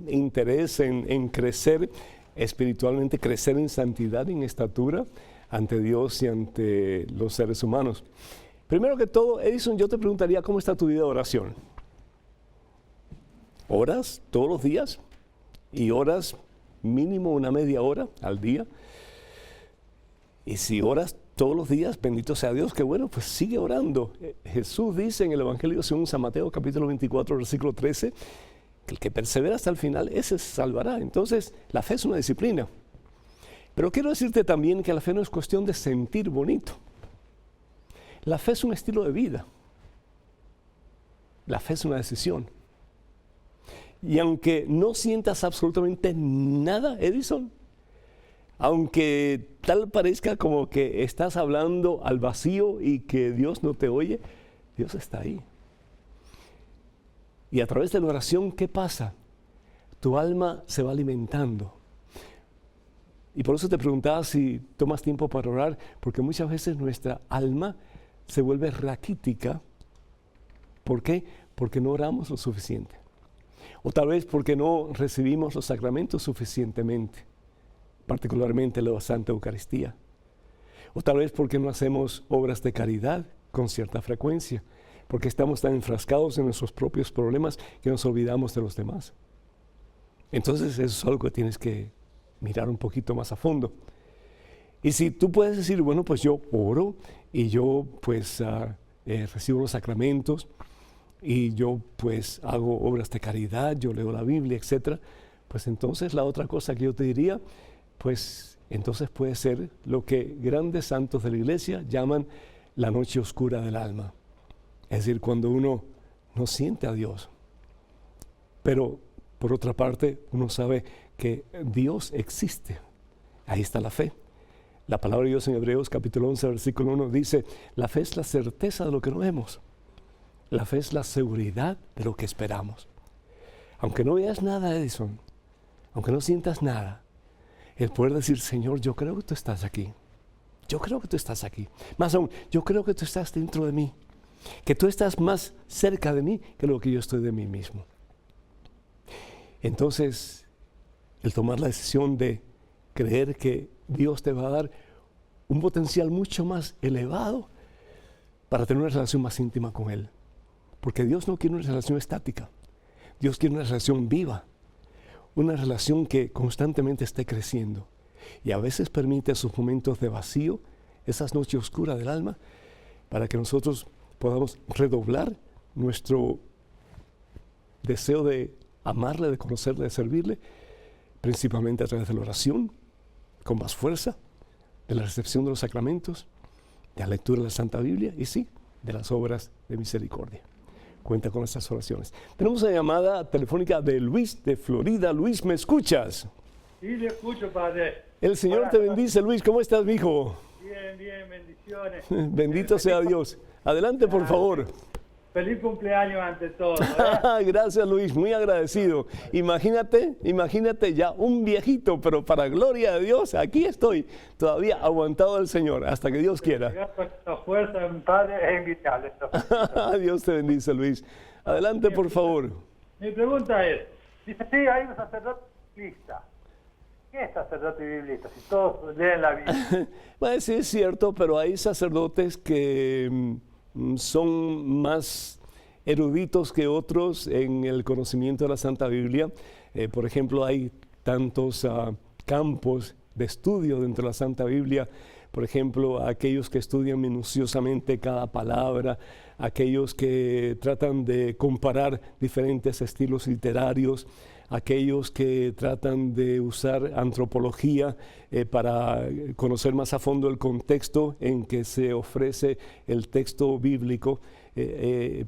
interés en crecer espiritualmente, crecer en santidad y en estatura ante Dios y ante los seres humanos. Primero que todo, Edison, yo te preguntaría, ¿cómo está tu vida de oración? ¿Oras todos los días? ¿Y oras mínimo una media hora al día? Y si oras todos los días, bendito sea Dios, que bueno, pues sigue orando. Jesús dice en el Evangelio según San Mateo, capítulo 24, versículo 13, que el que persevera hasta el final, ese se salvará. Entonces, la fe es una disciplina. Pero quiero decirte también que la fe no es cuestión de sentir bonito. La fe es un estilo de vida. La fe es una decisión. Y aunque no sientas absolutamente nada, Edison, aunque tal parezca como que estás hablando al vacío y que Dios no te oye, Dios está ahí. Y a través de la oración, ¿qué pasa? Tu alma se va alimentando. Y por eso te preguntaba si tomas tiempo para orar, porque muchas veces nuestra alma se vuelve raquítica. ¿Por qué? Porque no oramos lo suficiente. O tal vez porque no recibimos los sacramentos suficientemente, particularmente la Santa Eucaristía. O tal vez porque no hacemos obras de caridad con cierta frecuencia, porque estamos tan enfrascados en nuestros propios problemas que nos olvidamos de los demás. Entonces eso es algo que tienes que mirar un poquito más a fondo. Y si tú puedes decir, bueno, pues yo oro y yo pues recibo los sacramentos y yo pues hago obras de caridad, yo leo la Biblia, etcétera, pues entonces la otra cosa que yo te diría, pues entonces puede ser lo que grandes santos de la Iglesia llaman la noche oscura del alma. Es decir, cuando uno no siente a Dios, pero por otra parte uno sabe que Dios existe. Ahí está la fe. La palabra de Dios en Hebreos capítulo 11, versículo 1 dice, la fe es la certeza de lo que no vemos. La fe es la seguridad de lo que esperamos. Aunque no veas nada, Edison, aunque no sientas nada, el poder decir, Señor, yo creo que tú estás aquí. Yo creo que tú estás aquí. Más aún, yo creo que tú estás dentro de mí. Que tú estás más cerca de mí que lo que yo estoy de mí mismo. Entonces, el tomar la decisión de creer que Dios te va a dar un potencial mucho más elevado para tener una relación más íntima con Él. Porque Dios no quiere una relación estática. Dios quiere una relación viva. Una relación que constantemente esté creciendo. Y a veces permite esos momentos de vacío, esas noches oscuras del alma, para que nosotros podamos redoblar nuestro deseo de amarle, de conocerle, de servirle, principalmente a través de la oración, con más fuerza, de la recepción de los sacramentos, de la lectura de la Santa Biblia y sí, de las obras de misericordia. Cuenta con estas oraciones. Tenemos una llamada telefónica de Luis de Florida. Luis, ¿me escuchas? Sí, le escucho, padre. El Señor te bendice, Luis. ¿Cómo estás, mijo? Bien, bien, bendiciones. Bendito sea Dios. Adelante, por favor. Feliz cumpleaños ante todo. ¿eh? Gracias, Luis, muy agradecido. Imagínate ya un viejito, pero para gloria de Dios, aquí estoy, todavía aguantado del Señor, hasta que Dios quiera. Llegar con esta fuerza, padre, es inevitable. Dios te bendice, Luis. Adelante, por favor. Mi pregunta es, dice, sí, hay un sacerdote biblista. ¿Qué es sacerdote biblista? Si todos leen la Biblia. Bueno, sí es cierto, pero hay sacerdotes que son más eruditos que otros en el conocimiento de la Santa Biblia. Por ejemplo, hay tantos campos de estudio dentro de la Santa Biblia. Por ejemplo, aquellos que estudian minuciosamente cada palabra, aquellos que tratan de comparar diferentes estilos literarios, aquellos que tratan de usar antropología para conocer más a fondo el contexto en que se ofrece el texto bíblico.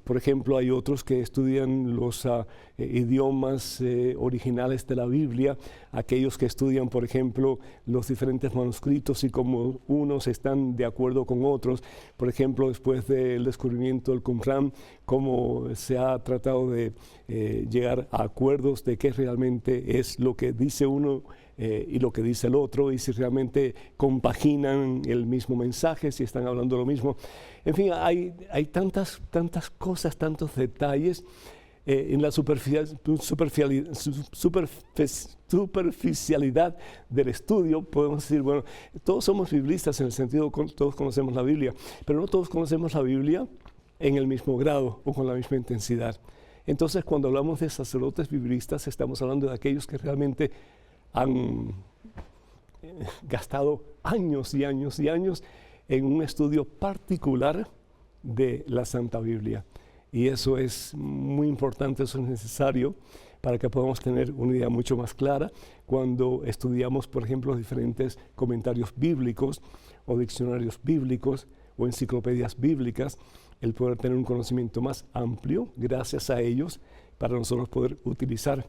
Por ejemplo, hay otros que estudian los idiomas originales de la Biblia, aquellos que estudian, por ejemplo, los diferentes manuscritos y cómo unos están de acuerdo con otros. Por ejemplo, después del descubrimiento del Qumran, cómo se ha tratado de llegar a acuerdos de qué realmente es lo que dice uno y lo que dice el otro, y si realmente compaginan el mismo mensaje, si están hablando lo mismo. En fin, hay tantas cosas, tantos detalles en la superficialidad del estudio. Podemos decir, bueno, todos somos biblistas en el sentido que todos conocemos la Biblia, pero no todos conocemos la Biblia en el mismo grado o con la misma intensidad. Entonces, cuando hablamos de sacerdotes biblistas, estamos hablando de aquellos que realmente han gastado años y años y años en un estudio particular de la Santa Biblia. Y eso es muy importante, eso es necesario para que podamos tener una idea mucho más clara cuando estudiamos, por ejemplo, los diferentes comentarios bíblicos o diccionarios bíblicos o enciclopedias bíblicas, el poder tener un conocimiento más amplio gracias a ellos para nosotros poder utilizar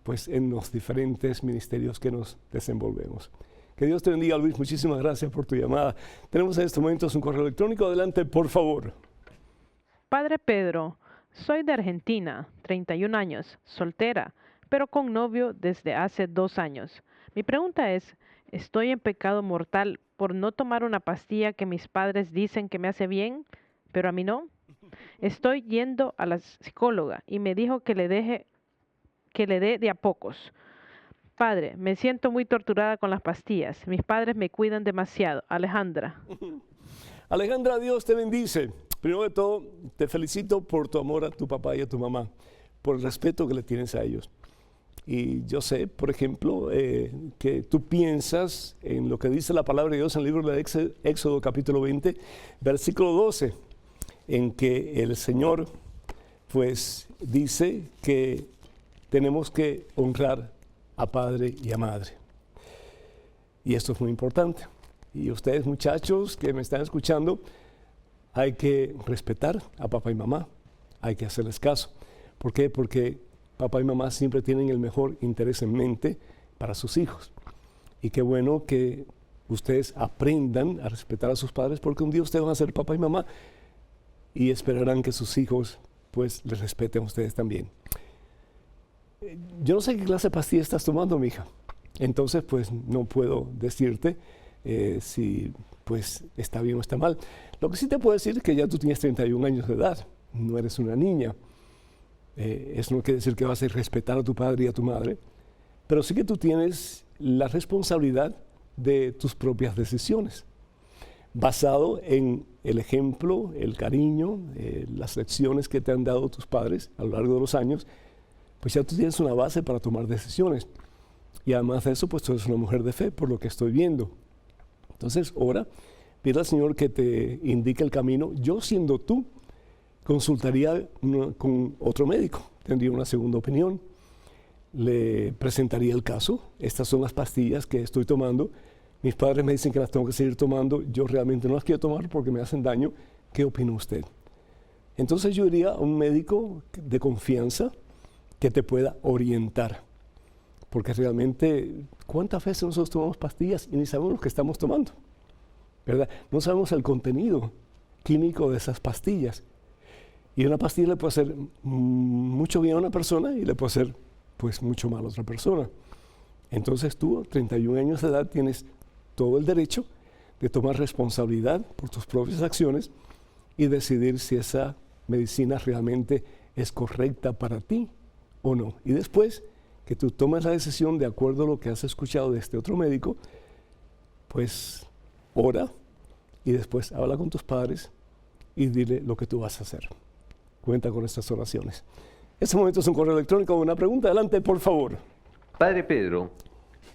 pues en los diferentes ministerios que nos desenvolvemos. Que Dios te bendiga, Luis. Muchísimas gracias por tu llamada. Tenemos en estos momentos un correo electrónico. Adelante, por favor. Padre Pedro, soy de Argentina, 31 años, soltera, pero con novio desde hace 2 años. Mi pregunta es, ¿estoy en pecado mortal por no tomar una pastilla que mis padres dicen que me hace bien, pero a mí no? Estoy yendo a la psicóloga y me dijo que le dé de a pocos. Padre, me siento muy torturada con las pastillas. Mis padres me cuidan demasiado. Alejandra. Alejandra, Dios te bendice. Primero de todo, te felicito por tu amor a tu papá y a tu mamá, por el respeto que le tienes a ellos. Y yo sé, por ejemplo, que tú piensas en lo que dice la palabra de Dios en el libro de Éxodo capítulo 20, versículo 12, en que el Señor pues dice que tenemos que honrar a padre y a madre. Y esto es muy importante. Y ustedes, muchachos que me están escuchando, hay que respetar a papá y mamá, hay que hacerles caso. ¿Por qué? Porque papá y mamá siempre tienen el mejor interés en mente para sus hijos. Y qué bueno que ustedes aprendan a respetar a sus padres, porque un día ustedes van a ser papá y mamá y esperarán que sus hijos pues les respeten a ustedes también. Yo no sé qué clase de pastilla estás tomando, mija. Entonces, pues no puedo decirte si pues está bien o está mal. Lo que sí te puedo decir es que ya tú tienes 31 años de edad, no eres una niña. Eso no quiere decir que vas a respetar a tu padre y a tu madre, pero sí que tú tienes la responsabilidad de tus propias decisiones, basado en el ejemplo, el cariño, las lecciones que te han dado tus padres a lo largo de los años. Pues ya tú tienes una base para tomar decisiones. Y además de eso, pues tú eres una mujer de fe, por lo que estoy viendo. Entonces, ora, pide al Señor que te indique el camino. Yo, siendo tú, consultaría con otro médico, tendría una segunda opinión, le presentaría el caso. Estas son las pastillas que estoy tomando. Mis padres me dicen que las tengo que seguir tomando. Yo realmente no las quiero tomar porque me hacen daño. ¿Qué opina usted? Entonces yo iría a un médico de confianza que te pueda orientar. Porque realmente, ¿cuántas veces nosotros tomamos pastillas y ni sabemos lo que estamos tomando? ¿Verdad? No sabemos el contenido químico de esas pastillas. Y una pastilla le puede hacer mucho bien a una persona y le puede hacer pues mucho mal a otra persona. Entonces tú, 31 años de edad, tienes todo el derecho de tomar responsabilidad por tus propias acciones y decidir si esa medicina realmente es correcta para ti o no. Y después que tú tomes la decisión de acuerdo a lo que has escuchado de este otro médico, pues ora y después habla con tus padres y dile lo que tú vas a hacer. Cuenta con estas oraciones. Este momento es un correo electrónico. Una pregunta, adelante, por favor. Padre Pedro,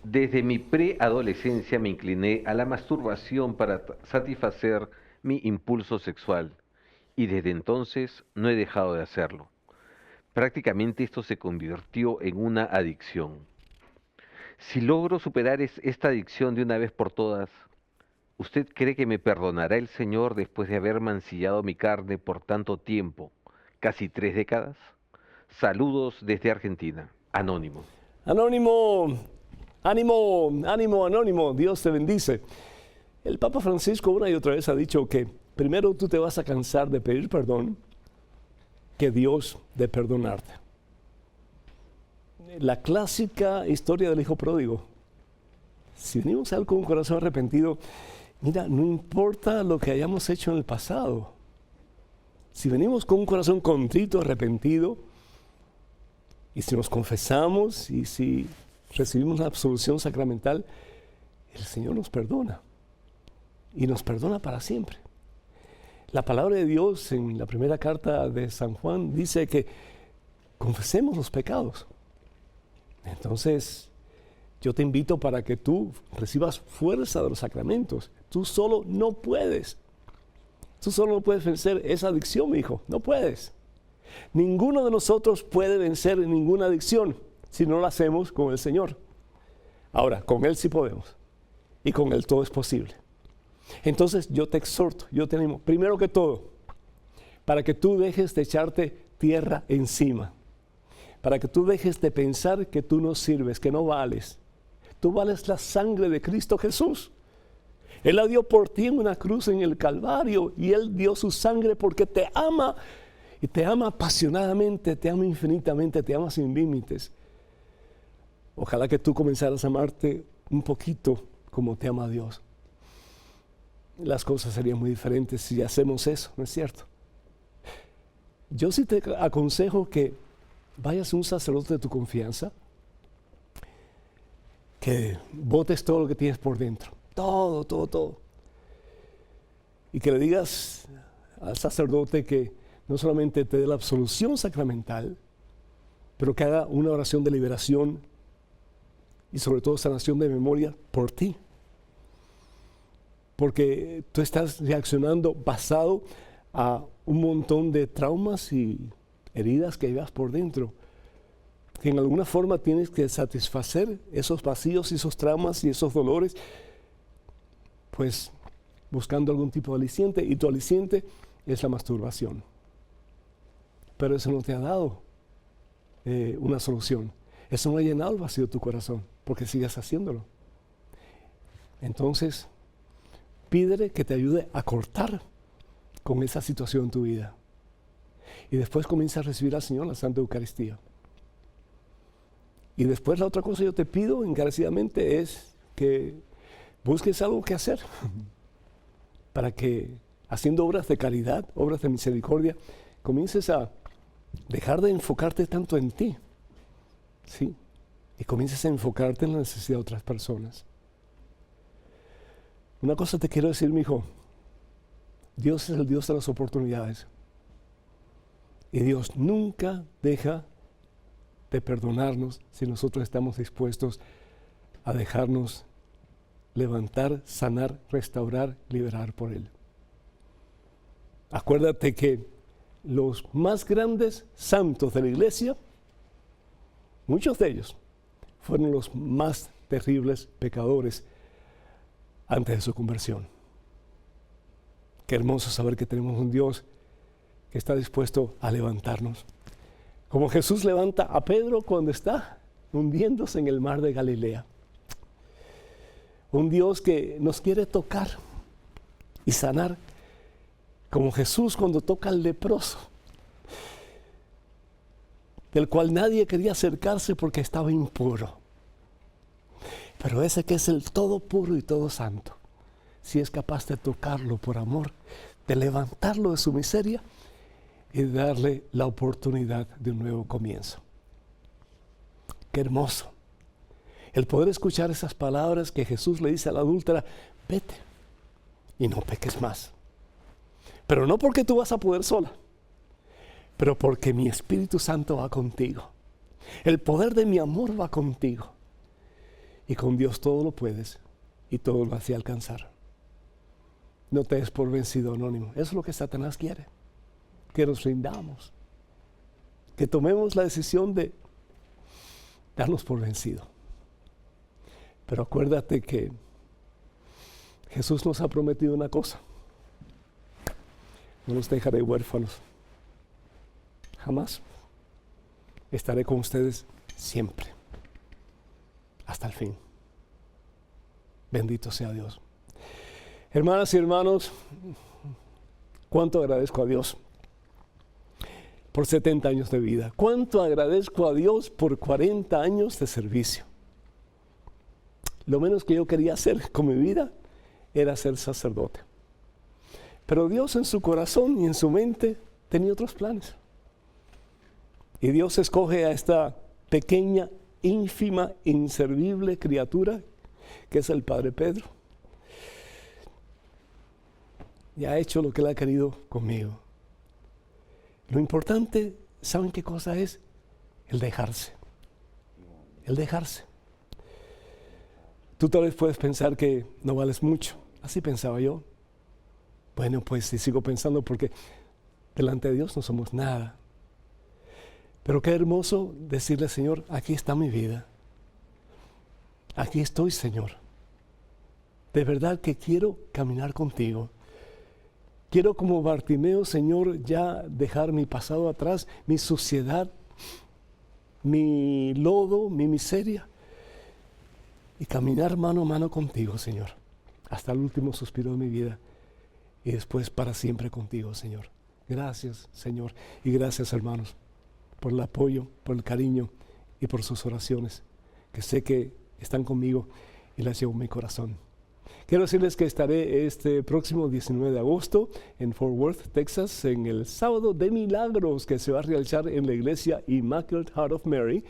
desde mi preadolescencia me incliné a la masturbación para satisfacer mi impulso sexual y desde entonces no he dejado de hacerlo. Prácticamente esto se convirtió en una adicción. Si logro superar esta adicción de una vez por todas, ¿usted cree que me perdonará el Señor después de haber mancillado mi carne por tanto tiempo, casi 3 décadas? Saludos desde Argentina. Anónimo. Anónimo, ánimo, ánimo, anónimo. Dios te bendice. El Papa Francisco una y otra vez ha dicho que primero tú te vas a cansar de pedir perdón que Dios de perdonarte. La clásica historia del hijo pródigo. Si venimos a él con un corazón arrepentido, mira, no importa lo que hayamos hecho en el pasado. Si venimos con un corazón contrito, arrepentido, y si nos confesamos y si recibimos la absolución sacramental, el Señor nos perdona. Y nos perdona para siempre. La palabra de Dios en la primera carta de San Juan dice que confesemos los pecados. Entonces, yo te invito para que tú recibas fuerza de los sacramentos. Tú solo no puedes. Tú solo no puedes vencer esa adicción, mi hijo. No puedes. Ninguno de nosotros puede vencer ninguna adicción si no lo hacemos con el Señor. Ahora, con Él sí podemos. Y con Él todo es posible. Entonces yo te exhorto, yo te animo, primero que todo, para que tú dejes de echarte tierra encima, para que tú dejes de pensar que tú no sirves, que no vales. Tú vales la sangre de Cristo Jesús. Él la dio por ti en una cruz en el Calvario y Él dio su sangre porque te ama y te ama apasionadamente, te ama infinitamente, te ama sin límites. Ojalá que tú comenzaras a amarte un poquito como te ama Dios. Las cosas serían muy diferentes si hacemos eso, ¿no es cierto? Yo sí te aconsejo que vayas a un sacerdote de tu confianza, que botes todo lo que tienes por dentro, todo. Y que le digas al sacerdote que no solamente te dé la absolución sacramental, pero que haga una oración de liberación y sobre todo sanación de memoria por ti. Porque tú estás reaccionando basado a un montón de traumas y heridas que llevas por dentro, que en alguna forma tienes que satisfacer esos vacíos y esos traumas y esos dolores, pues buscando algún tipo de aliciente, y tu aliciente es la masturbación. Pero eso no te ha dado una solución. Eso no ha llenado el vacío de tu corazón, porque sigues haciéndolo. Entonces, pídele que te ayude a cortar con esa situación en tu vida. Y después comienza a recibir al Señor la Santa Eucaristía. Y después la otra cosa yo te pido encarecidamente es que busques algo que hacer para que haciendo obras de caridad, obras de misericordia, comiences a dejar de enfocarte tanto en ti, ¿sí? Y comiences a enfocarte en la necesidad de otras personas. Una cosa te quiero decir, mi hijo. Dios es el Dios de las oportunidades. Y Dios nunca deja de perdonarnos si nosotros estamos dispuestos a dejarnos levantar, sanar, restaurar, liberar por Él. Acuérdate que los más grandes santos de la iglesia, muchos de ellos, fueron los más terribles pecadores antes de su conversión. Qué hermoso saber que tenemos un Dios que está dispuesto a levantarnos. Como Jesús levanta a Pedro cuando está hundiéndose en el mar de Galilea. Un Dios que nos quiere tocar y sanar, como Jesús cuando toca al leproso, del cual nadie quería acercarse porque estaba impuro. Pero ese que es el todo puro y todo santo, si es capaz de tocarlo por amor, de levantarlo de su miseria y de darle la oportunidad de un nuevo comienzo. Qué hermoso el poder escuchar esas palabras que Jesús le dice a la adúltera: vete y no peques más. Pero no porque tú vas a poder sola, pero porque mi Espíritu Santo va contigo. El poder de mi amor va contigo. Y con Dios todo lo puedes y todo lo hace alcanzar. No te des por vencido, anónimo. Eso es lo que Satanás quiere. Que nos rindamos. Que tomemos la decisión de darnos por vencido. Pero acuérdate que Jesús nos ha prometido una cosa: no los dejaré huérfanos. Jamás. Estaré con ustedes siempre. Hasta el fin. Bendito sea Dios. Hermanas y hermanos, cuánto agradezco a Dios por 70 años de vida. Cuánto agradezco a Dios por 40 años de servicio. Lo menos que yo quería hacer con mi vida era ser sacerdote. Pero Dios en su corazón y en su mente tenía otros planes. Y Dios escoge a esta pequeña, ínfima, inservible criatura que es el Padre Pedro. Y ha hecho lo que Él ha querido conmigo. Lo importante, ¿saben qué cosa es? El dejarse. El dejarse. Tú tal vez puedes pensar que no vales mucho. Así pensaba yo. Bueno, pues sí, sigo pensando porque delante de Dios no somos nada. Pero qué hermoso decirle: Señor, aquí está mi vida. Aquí estoy, Señor. De verdad que quiero caminar contigo. Quiero, como Bartimeo, Señor, ya dejar mi pasado atrás, mi suciedad, mi lodo, mi miseria, y caminar mano a mano contigo, Señor, hasta el último suspiro de mi vida, y después para siempre contigo, Señor. Gracias, Señor, y gracias, hermanos, por el apoyo, por el cariño y por sus oraciones, que sé que están conmigo y las llevo en mi corazón. Quiero decirles que estaré este próximo 19 de agosto en Fort Worth, Texas, en el Sábado de Milagros, que se va a realizar en la iglesia Immaculate Heart of Mary.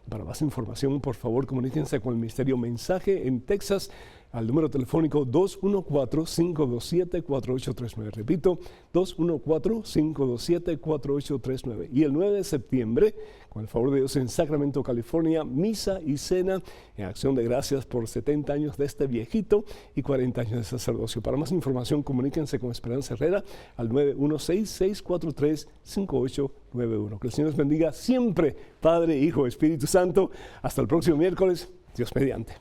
Para más información, por favor, comuníquense con el Ministerio Mensaje en Texas al número telefónico 214-527-4839. Repito, 214-527-4839. Y el 9 de septiembre, con el favor de Dios, en Sacramento, California, misa y cena en acción de gracias por 70 años de este viejito y 40 años de sacerdocio. Para más información, comuníquense con Esperanza Herrera al 916-643-5891. Que el Señor les bendiga siempre, Padre, Hijo, Espíritu Santo. Hasta el próximo miércoles, Dios mediante.